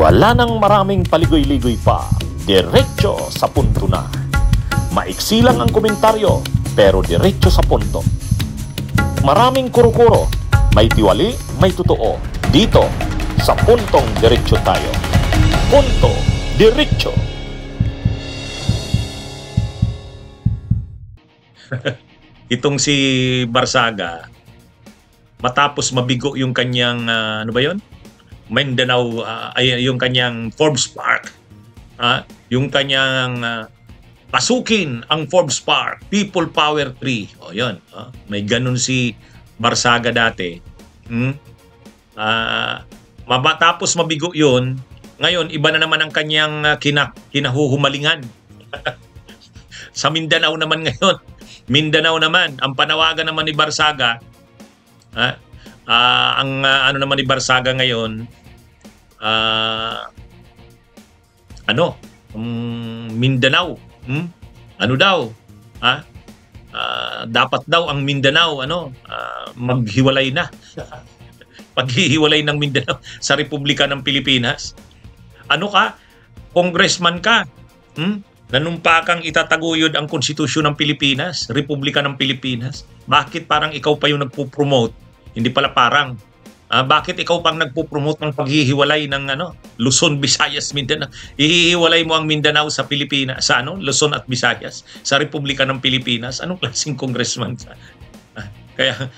Wala nang maraming paligoy-ligoy pa, diretso sa punto na. Maiksi lang ang komentaryo, pero diretso sa punto. Maraming kuro-kuro, may tiwali, may totoo. Dito, sa Puntong Diretso tayo. Punto Diretso. Itong si Barsaga, matapos mabigo yung kanyang, ano ba yun? Mindanao, yung kanyang Forbes Park. Yung kanyang pasukin ang Forbes Park, People Power 3. O yun, may ganun si Barsaga dati. Matapos mabigo yun, ngayon iba na naman ang kanyang kinahuhumalingan. Sa Mindanao naman ngayon, Mindanao naman, ang panawagan naman ni Barsaga, ano naman ni Barsaga ngayon, Mindanao, ano daw, dapat daw ang Mindanao, maghiwalay na. Paghihiwalay ng Mindanao sa Republika ng Pilipinas. Ano ka? Congressman ka. Nanumpa kang itataguyod ang konstitusyon ng Pilipinas, Republika ng Pilipinas. Bakit parang ikaw pa yung nagpo-promote? Hindi pala parang. Bakit ikaw pang nagpo-promote ng paghihiwalay ng Luzon, Visayas, Mindanao? Ihihiwalay mo ang Mindanao sa Pilipinas, sa Luzon at Visayas, sa Republika ng Pilipinas. Anong klaseng congressman ka? Kaya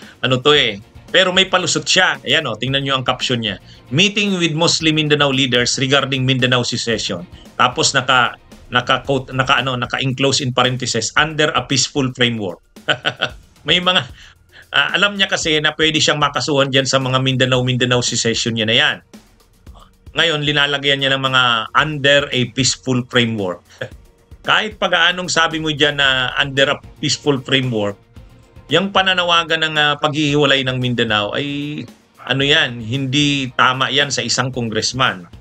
Pero may palusot siya. Ayan tingnan nyo ang caption niya. Meeting with Muslim Mindanao leaders regarding Mindanao secession. Tapos naka-enclose in parentheses, under a peaceful framework. May mga, alam niya kasi na pwede siyang makasuhan dyan sa mga Mindanao secession niya na yan. Ngayon, linalagyan niya ng mga under a peaceful framework. Kahit pag-aanong sabi mo dyan na under a peaceful framework, yung pananawagan ng paghihiwalay ng Mindanao ay hindi tama yan sa isang congressman.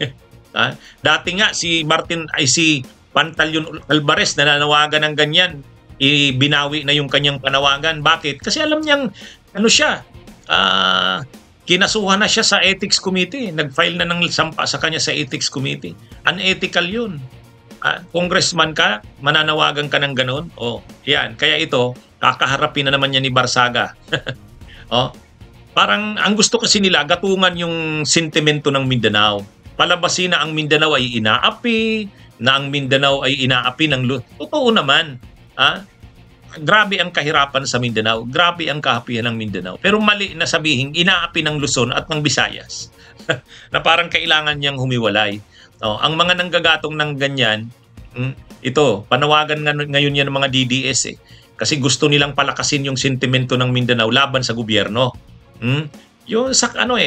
Dati nga si Pantaleon Alvarez nananawagan ng ganyan, binawi na yung kanyang panawagan. Bakit? Kasi alam niyang kinasuhan na siya sa Ethics Committee. Nag-file na ng sampa sa kanya sa Ethics Committee. Unethical yun. Congressman ka, mananawagan ka ng ganun. Yan. Kaya ito, kakaharapin na naman niya ni Barsaga. Parang ang gusto kasi nila, gatungan yung sentimento ng Mindanao. Palabasin na ang Mindanao ay inaapi, na ang Mindanao ay inaapi ng totoo naman. Grabe ang kahirapan sa Mindanao, grabe ang kahapihan ng Mindanao. Pero mali na sabihin, inaapi ng Luzon at ng Visayas. Na parang kailangan niyang humiwalay. Ang mga nanggagatong ng ganyan, ito, panawagan ngayon yan ng mga DDS Kasi gusto nilang palakasin yung sentimento ng Mindanao laban sa gobyerno. Yung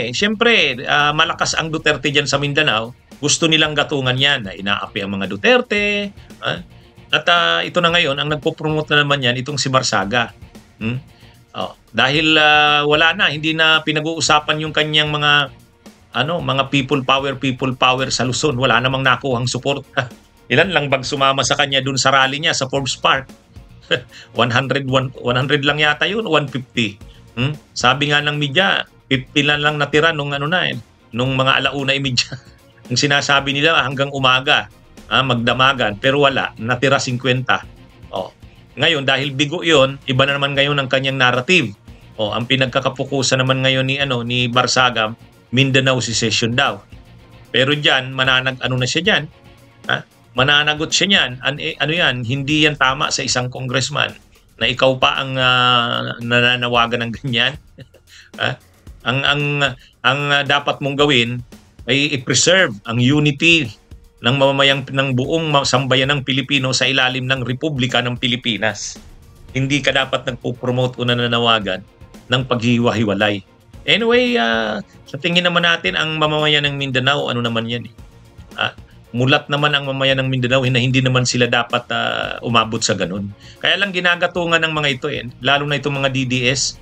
siyempre, malakas ang Duterte dyan sa Mindanao. Gusto nilang gatungan yan na inaapi ang mga Duterte. At ito na ngayon, ang nagpo-promote na naman yan, itong si Barsaga. Dahil wala na, hindi na pinag-uusapan yung kanyang mga people power sa Luzon. Wala namang nakuhang support. Ilan lang bang sumama sa kanya dun sa rally niya sa Forbes Park? 100 lang yata yun, 150. Sabi nga ng media, 50 lang natira nung nung mga alauna media. Ang sinasabi nila hanggang umaga, magdamagan, pero wala, natira 50. Ngayon dahil bigo 'yon, iba na naman ngayon ang kanyang narrative. Ang pinagkakapukusan naman ngayon ni Barsaga, Mindanao secession daw. Pero diyan na siya diyan. Mananagot siya niyan. Yan, hindi yan tama sa isang congressman na ikaw pa ang nananawagan ng ganyan. Ang dapat mong gawin ay i-preserve ang unity ng mamamayang ng buong sambayan ng Pilipino sa ilalim ng Republika ng Pilipinas. Hindi ka dapat nagpo-promote o nananawagan ng paghihiwa-hiwalay. Anyway, sa tingin naman natin ang mamamayan ng Mindanao, naman yan mulat naman ang mamayan ng Mindanao na hindi naman sila dapat umabot sa ganun. Kaya lang ginagatungan ng mga ito lalo na itong mga DDS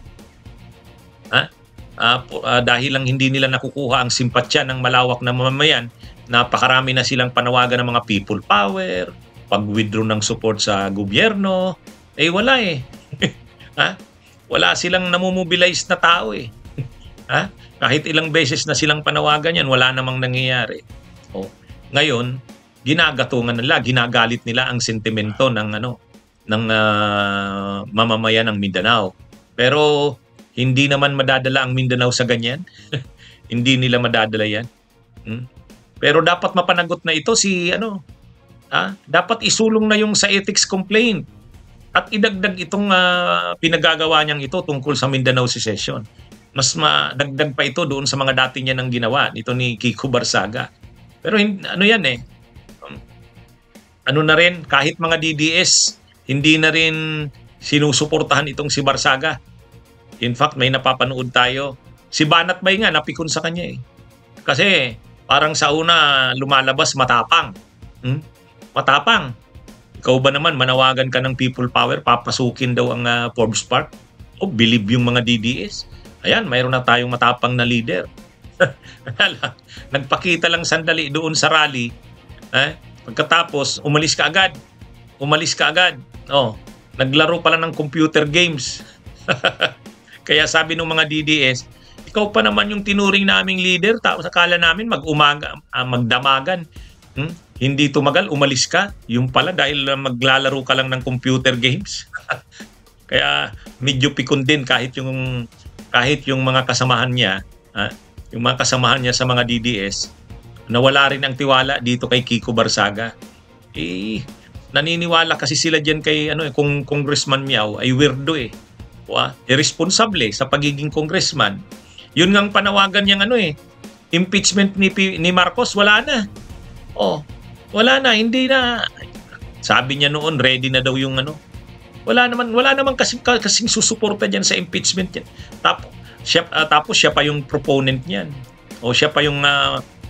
dahil lang hindi nila nakukuha ang simpatya ng malawak na mamamayan, napakarami na silang panawagan ng mga people power, pag-withdraw ng support sa gobyerno, wala wala silang namomobilize na tao Kahit ilang beses na silang panawagan yan, wala namang nangyayari. O, ngayon, ginagatungan nila, ginagalit nila ang sentimento ng mamamayan ng Mindanao. Pero hindi naman madadala ang Mindanao sa ganyan. Hindi nila madadala yan. Pero dapat mapanagot na ito dapat isulong na yung sa ethics complaint at idagdag itong pinagagawa niyang ito tungkol sa Mindanao secession. Mas madagdag pa ito doon sa mga dati niya nang ginawa, ito ni Kiko Barsaga. Pero na rin, kahit mga DDS, hindi na rin sinusuportahan itong si Barsaga. In fact, may napapanood tayo. Si Banat Bay nga, napikon sa kanya eh. Kasi parang sa una lumalabas matapang. Matapang. Ikaw ba naman, manawagan ka ng people power, papasukin daw ang Forbes Park? Believe yung mga DDS. Ayan, mayroon na tayong matapang na leader. Nagpakita lang sandali doon sa rally. Pagkatapos, umalis ka agad. Naglaro pala ng computer games. Kaya sabi ng mga DDS, ikaw pa naman yung tinuring naming leader, tapos akala namin magdamagan. Hindi tumagal, umalis ka. Yung pala dahil maglalaro ka lang ng computer games. Kaya medyo pikon din kahit yung mga kasamahan niya, yung mga kasamahan niya sa mga DDS, nawala rin ang tiwala dito kay Kiko Barsaga. Naniniwala kasi sila diyan kay kung Congressman Miao ay weirdo eh. Irresponsible sa pagiging congressman. Yun ngang panawagan niyang impeachment ni Marcos, wala na. Wala na, hindi na. Sabi niya noon, ready na daw yung wala naman kasing susuporta diyan sa impeachment yan. Tapos siya pa yung proponent niyan. O siya pa yung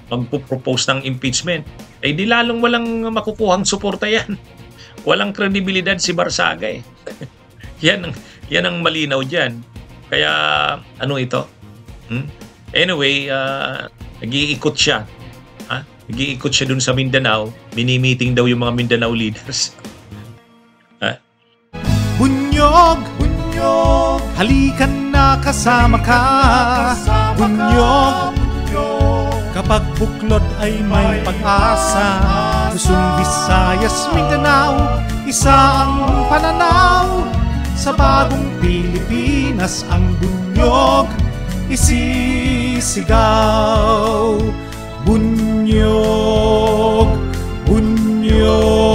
magpo-propose ng impeachment. Di lalong walang makukuhang suporta yan. Walang kredibilidad si Barsaga eh. Yan ang malinaw diyan. Kaya ito? Anyway, nag-iikot siya. Nag-iikot siya dun sa Mindanao. Mini-meeting daw yung mga Mindanao leaders. Bunyog, halikan na kasama ka. Bunyog, kapag buklod ay may pag-asa. Luzon, Visayas, Mindanao, isa ang pananaw. Sa bagong Pilipinas ang bunyog isisigaw. Bunyog, bunyog.